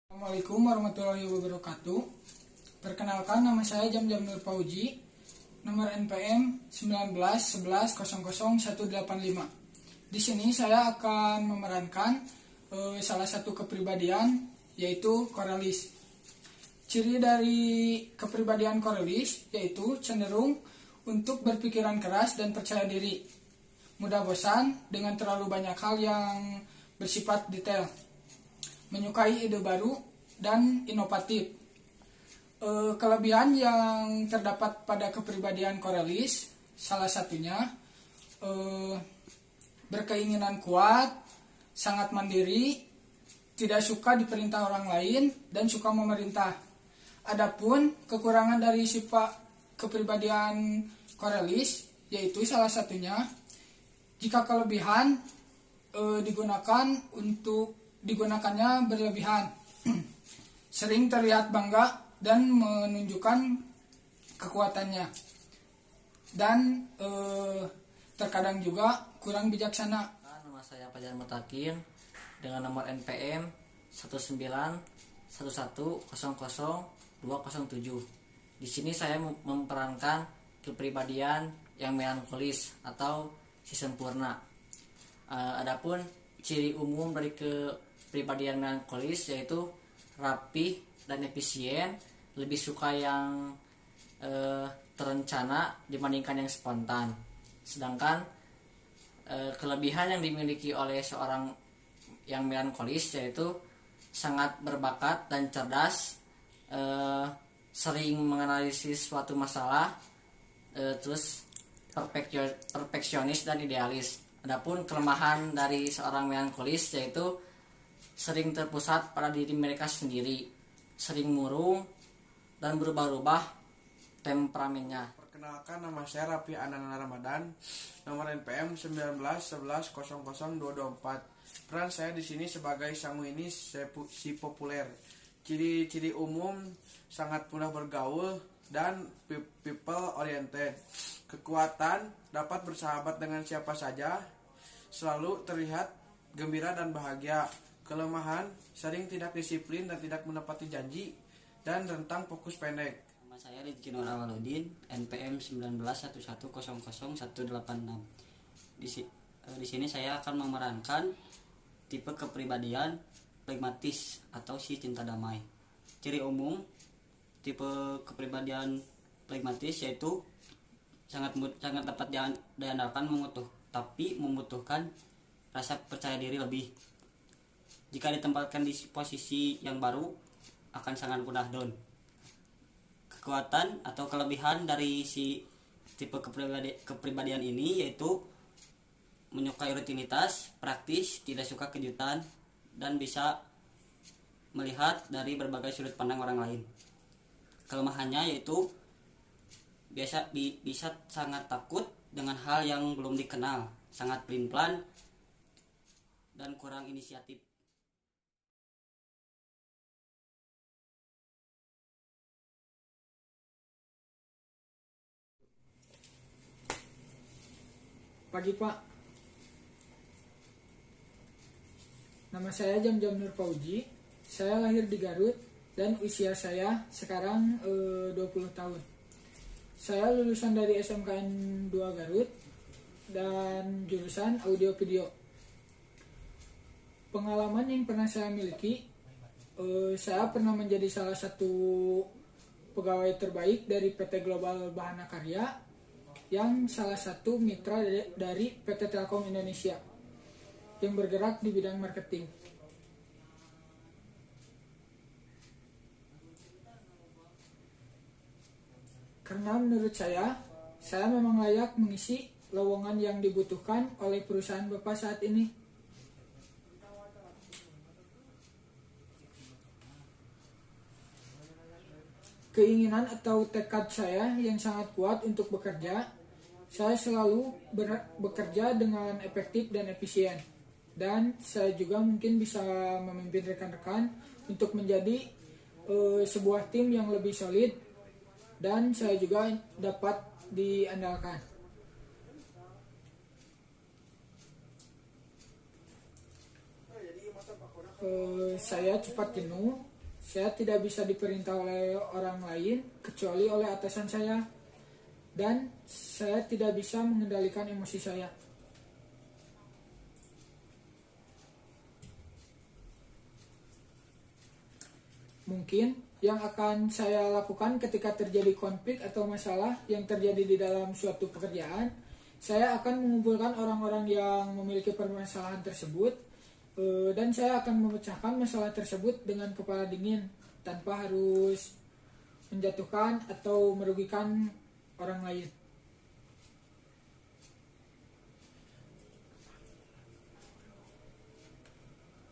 Assalamualaikum warahmatullahi wabarakatuh. Perkenalkan, nama saya Jamjam Nur Fauji, nomor NPM 1911000185. Di sini saya akan memerankan salah satu kepribadian, yaitu Korelis. Ciri dari kepribadian Korelis yaitu cenderung untuk berpikiran keras dan percaya diri, mudah bosan dengan terlalu banyak hal yang bersifat detail, menyukai ide baru dan inovatif. Kelebihan yang terdapat pada kepribadian Korelis salah satunya berkeinginan kuat, sangat mandiri, tidak suka diperintah orang lain, dan suka memerintah. Adapun kekurangan dari sifat kepribadian Korelis yaitu salah satunya jika kelebihan digunakannya berlebihan, sering terlihat bangga dan menunjukkan kekuatannya, dan terkadang juga kurang bijaksana. Nama saya Fajar Mutakin dengan nomor NPM 191100207. Di sini saya memerankan kepribadian yang melankolis atau si sempurna. Adapun ciri umum dari kepribadian melankolis yaitu rapi dan efisien, lebih suka yang terencana dibandingkan yang spontan. Sedangkan kelebihan yang dimiliki oleh seorang yang melankolis yaitu sangat berbakat dan cerdas, sering menganalisis suatu masalah, terus perfeksionis dan idealis. Adapun kelemahan dari seorang melankolis yaitu sering terpusat pada diri mereka sendiri, sering murung dan berubah-ubah temperamennya. Perkenalkan, nama saya Rapi Anana Ramadan, nomor NPM 1911000224. Peran saya di sini sebagai Sanguini si populer. Ciri-ciri umum sangat mudah bergaul dan people oriented. Kekuatan, dapat bersahabat dengan siapa saja, selalu terlihat gembira dan bahagia. Kelemahan, sering tidak disiplin dan tidak menepati janji, dan rentang fokus pendek. Nama saya Rizky Nur Awaludin, NPM 1911000186. Di sini saya akan memerankan tipe kepribadian pragmatis atau si cinta damai. Ciri umum tipe kepribadian pragmatis yaitu sangat dapat diandalkan, tapi membutuhkan rasa percaya diri lebih. Jika ditempatkan di posisi yang baru, akan sangat mudah down. Kekuatan atau kelebihan dari si tipe kepribadian ini yaitu menyukai rutinitas, praktis, tidak suka kejutan, dan bisa melihat dari berbagai sudut pandang orang lain. Kelemahannya yaitu bisa sangat takut dengan hal yang belum dikenal, sangat pelin-pelan, dan kurang inisiatif. Pagi Pak, nama saya Jamjam Nur Fauji. Saya lahir di Garut dan usia saya sekarang 20 tahun. Saya lulusan dari SMKN 2 Garut dan jurusan audio video. Pengalaman yang pernah saya miliki, saya pernah menjadi salah satu pegawai terbaik dari PT Global Bahana Karya, yang salah satu mitra dari PT Telkom Indonesia yang bergerak di bidang marketing. Karena menurut saya memang layak mengisi lowongan yang dibutuhkan oleh perusahaan Bapak saat ini. Keinginan atau tekad saya yang sangat kuat untuk bekerja, saya selalu bekerja dengan efektif dan efisien. Dan saya juga mungkin bisa memimpin rekan-rekan untuk menjadi sebuah tim yang lebih solid, dan saya juga dapat diandalkan. Saya cepat jenuh Saya tidak bisa diperintah oleh orang lain kecuali oleh atasan saya. Dan saya tidak bisa mengendalikan emosi saya. Mungkin yang akan saya lakukan ketika terjadi konflik atau masalah yang terjadi di dalam suatu pekerjaan, saya akan mengumpulkan orang-orang yang memiliki permasalahan tersebut, dan saya akan memecahkan masalah tersebut dengan kepala dingin tanpa harus menjatuhkan atau merugikan orang lain.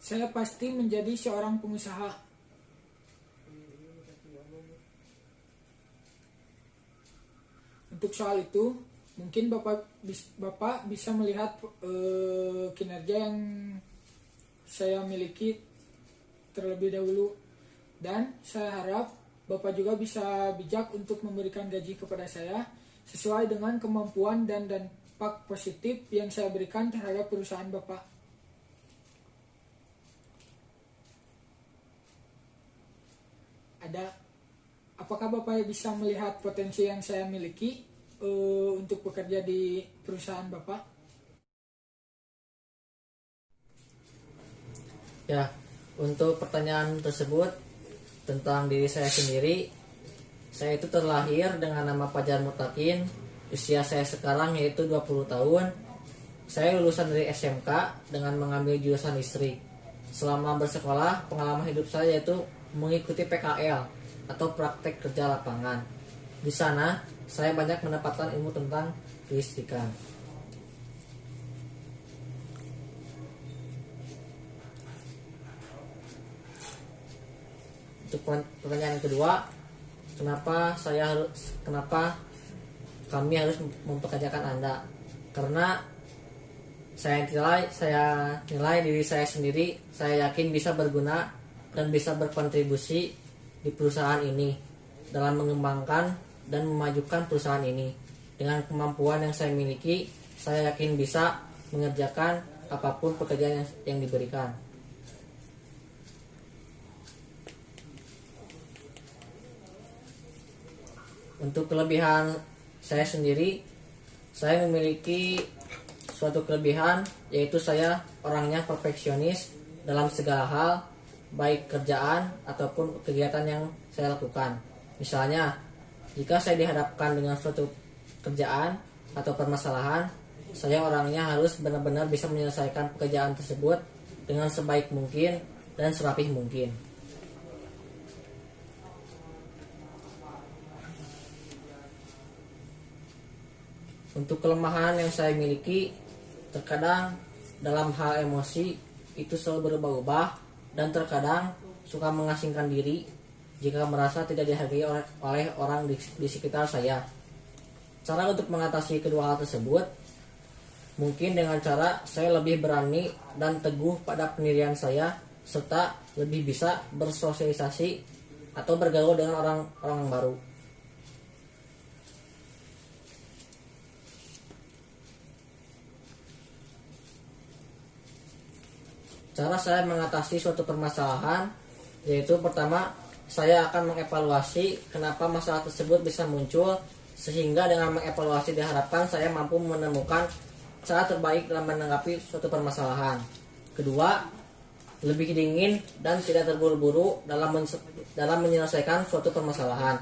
Saya pasti menjadi seorang pengusaha. Untuk soal itu, mungkin Bapak bisa melihat kinerja yang saya miliki terlebih dahulu. Dan saya harap Bapak juga bisa bijak untuk memberikan gaji kepada saya sesuai dengan kemampuan dan dampak positif yang saya berikan terhadap perusahaan Bapak. Apakah Bapak bisa melihat potensi yang saya miliki untuk bekerja di perusahaan Bapak? Ya, untuk pertanyaan tersebut tentang diri saya sendiri, saya itu terlahir dengan nama Fajar Mutakin. Usia saya sekarang yaitu 20 tahun. Saya lulusan dari SMK dengan mengambil jurusan listrik. Selama bersekolah, pengalaman hidup saya yaitu mengikuti PKL atau praktek kerja lapangan. Di sana, saya banyak mendapatkan ilmu tentang kelistrikan. Untuk pertanyaan kedua, kenapa kami harus mempekerjakan Anda? Karena saya nilai diri saya sendiri, saya yakin bisa berguna dan bisa berkontribusi di perusahaan ini dalam mengembangkan dan memajukan perusahaan ini. Dengan kemampuan yang saya miliki, saya yakin bisa mengerjakan apapun pekerjaan yang diberikan. Untuk kelebihan saya sendiri, saya memiliki suatu kelebihan, yaitu saya orangnya perfeksionis dalam segala hal, baik kerjaan ataupun kegiatan yang saya lakukan. Misalnya, jika saya dihadapkan dengan suatu kerjaan atau permasalahan, saya orangnya harus benar-benar bisa menyelesaikan pekerjaan tersebut dengan sebaik mungkin dan serapih mungkin. Untuk kelemahan yang saya miliki, terkadang dalam hal emosi itu selalu berubah-ubah dan terkadang suka mengasingkan diri jika merasa tidak dihargai oleh orang di sekitar saya. Cara untuk mengatasi kedua hal tersebut mungkin dengan cara saya lebih berani dan teguh pada pendirian saya, serta lebih bisa bersosialisasi atau bergaul dengan orang-orang baru. Cara saya mengatasi suatu permasalahan yaitu pertama, saya akan mengevaluasi kenapa masalah tersebut bisa muncul, sehingga dengan mengevaluasi diharapkan saya mampu menemukan cara terbaik dalam menanggapi suatu permasalahan. Kedua, lebih dingin dan tidak terburu-buru dalam menyelesaikan suatu permasalahan.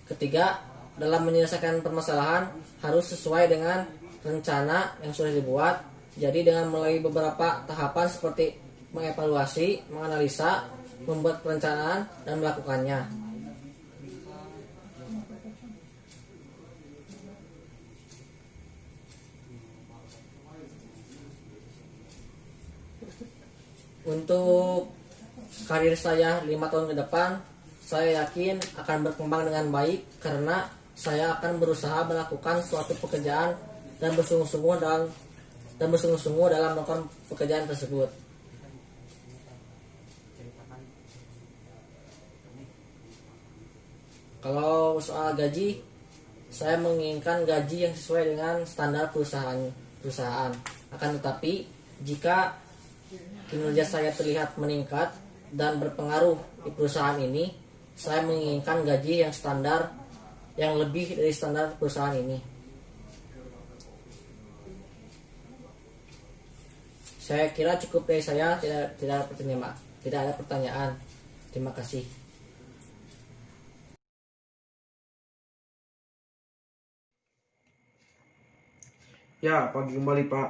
Ketiga, dalam menyelesaikan permasalahan harus sesuai dengan rencana yang sudah dibuat. Jadi dengan melalui beberapa tahapan seperti mengevaluasi, menganalisa, membuat perencanaan, dan melakukannya. Untuk karir saya 5 tahun ke depan, saya yakin akan berkembang dengan baik karena saya akan berusaha melakukan suatu pekerjaan dan bersungguh-sungguh dalam melakukan pekerjaan tersebut. Kalau soal gaji, saya menginginkan gaji yang sesuai dengan standar perusahaan. Akan tetapi, jika kinerja saya terlihat meningkat dan berpengaruh di perusahaan ini, saya menginginkan gaji yang standar, yang lebih dari standar perusahaan ini. Saya kira cukup dari saya, tidak ada pertanyaan. Terima kasih. Ya, pagi kembali Pak.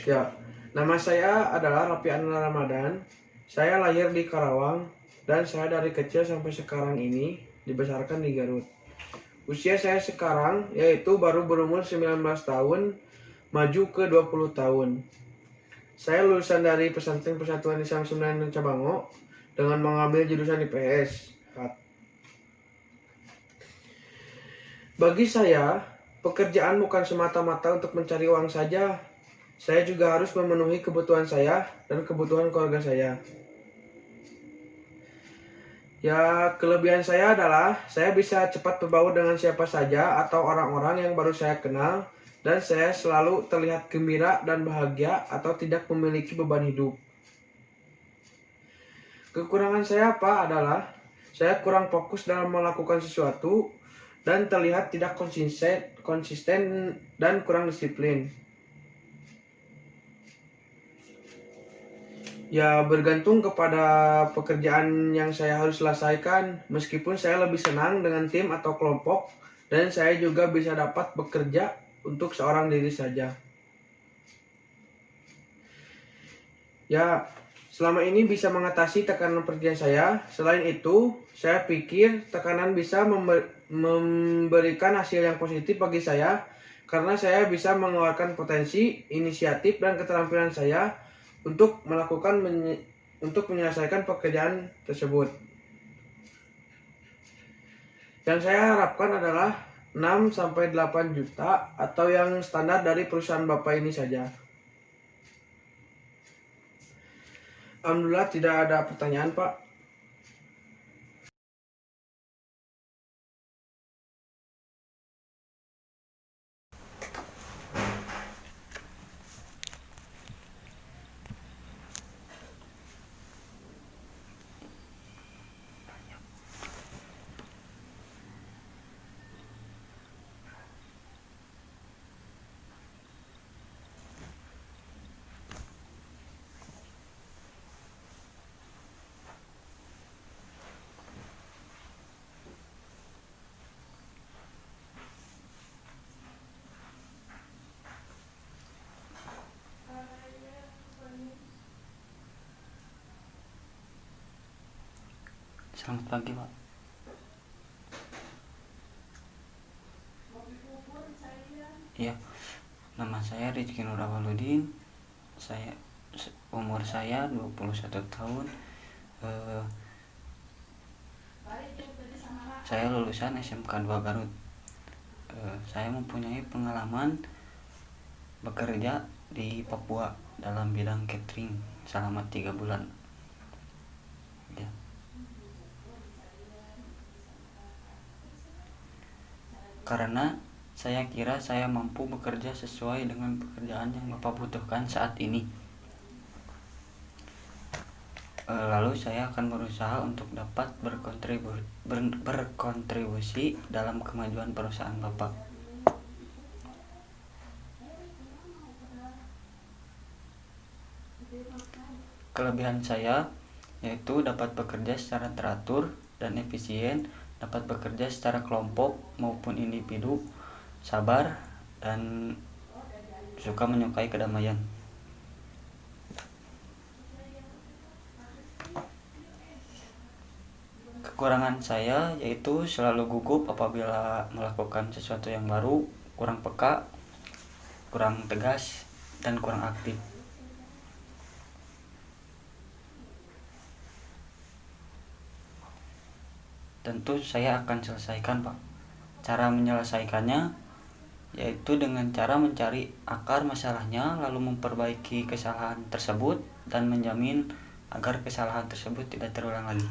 Ya, nama saya adalah Rapi Anwar Ramadan. Saya lahir di Karawang dan saya dari kecil sampai sekarang ini dibesarkan di Garut. Usia saya sekarang yaitu baru berumur 19 tahun, maju ke 20 tahun. Saya lulusan dari Pesantren Persatuan Islam Sunda Cabango dengan mengambil jurusan IPS. Bagi saya, pekerjaan bukan semata-mata untuk mencari uang saja. Saya juga harus memenuhi kebutuhan saya dan kebutuhan keluarga saya. Ya, kelebihan saya adalah saya bisa cepat berbaur dengan siapa saja atau orang-orang yang baru saya kenal, dan saya selalu terlihat gembira dan bahagia atau tidak memiliki beban hidup. Kekurangan saya apa adalah saya kurang fokus dalam melakukan sesuatu dan terlihat tidak konsisten dan kurang disiplin. Ya, bergantung kepada pekerjaan yang saya harus selesaikan. Meskipun saya lebih senang dengan tim atau kelompok, dan saya juga bisa dapat bekerja untuk seorang diri saja. Ya, selama ini bisa mengatasi tekanan pekerjaan saya. Selain itu, saya pikir tekanan bisa memberikan hasil yang positif bagi saya, karena saya bisa mengeluarkan potensi, inisiatif, dan keterampilan saya untuk menyelesaikan pekerjaan tersebut. Yang saya harapkan adalah 6-8 juta atau yang standar dari perusahaan Bapak ini saja. Alhamdulillah tidak ada pertanyaan, Pak. Selamat pagi, Pak. Iya, nama saya Rizky Nur Awaludin. Umur saya 21 tahun. Saya lulusan SMK 2 Garut. Saya mempunyai pengalaman bekerja di Papua dalam bidang catering selama 3 bulan. Ya. Karena saya kira saya mampu bekerja sesuai dengan pekerjaan yang Bapak butuhkan saat ini. Lalu saya akan berusaha untuk dapat berkontribusi dalam kemajuan perusahaan Bapak. Kelebihan saya yaitu dapat bekerja secara teratur dan efisien, dapat bekerja secara kelompok maupun individu, sabar, dan suka menyukai kedamaian. Kekurangan saya yaitu selalu gugup apabila melakukan sesuatu yang baru, kurang peka, kurang tegas, dan kurang aktif. Tentu saya akan selesaikan, Pak. Cara menyelesaikannya yaitu dengan cara mencari akar masalahnya, lalu memperbaiki kesalahan tersebut dan menjamin agar kesalahan tersebut tidak terulang lagi.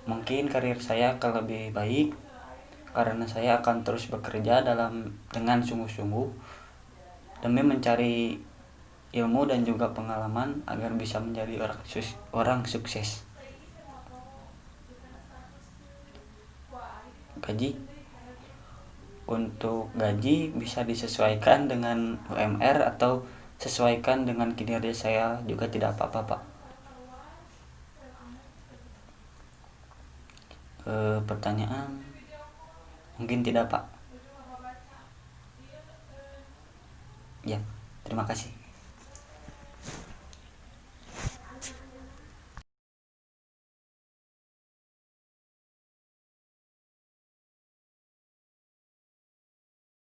Mungkin yakin karir saya akan lebih baik karena saya akan terus bekerja dengan sungguh-sungguh demi mencari ilmu dan juga pengalaman agar bisa menjadi orang sukses. Untuk gaji bisa disesuaikan dengan UMR atau sesuaikan dengan kinerja saya juga tidak apa-apa, Pak. Pertanyaan mungkin tidak, Pak. Ya, terima kasih.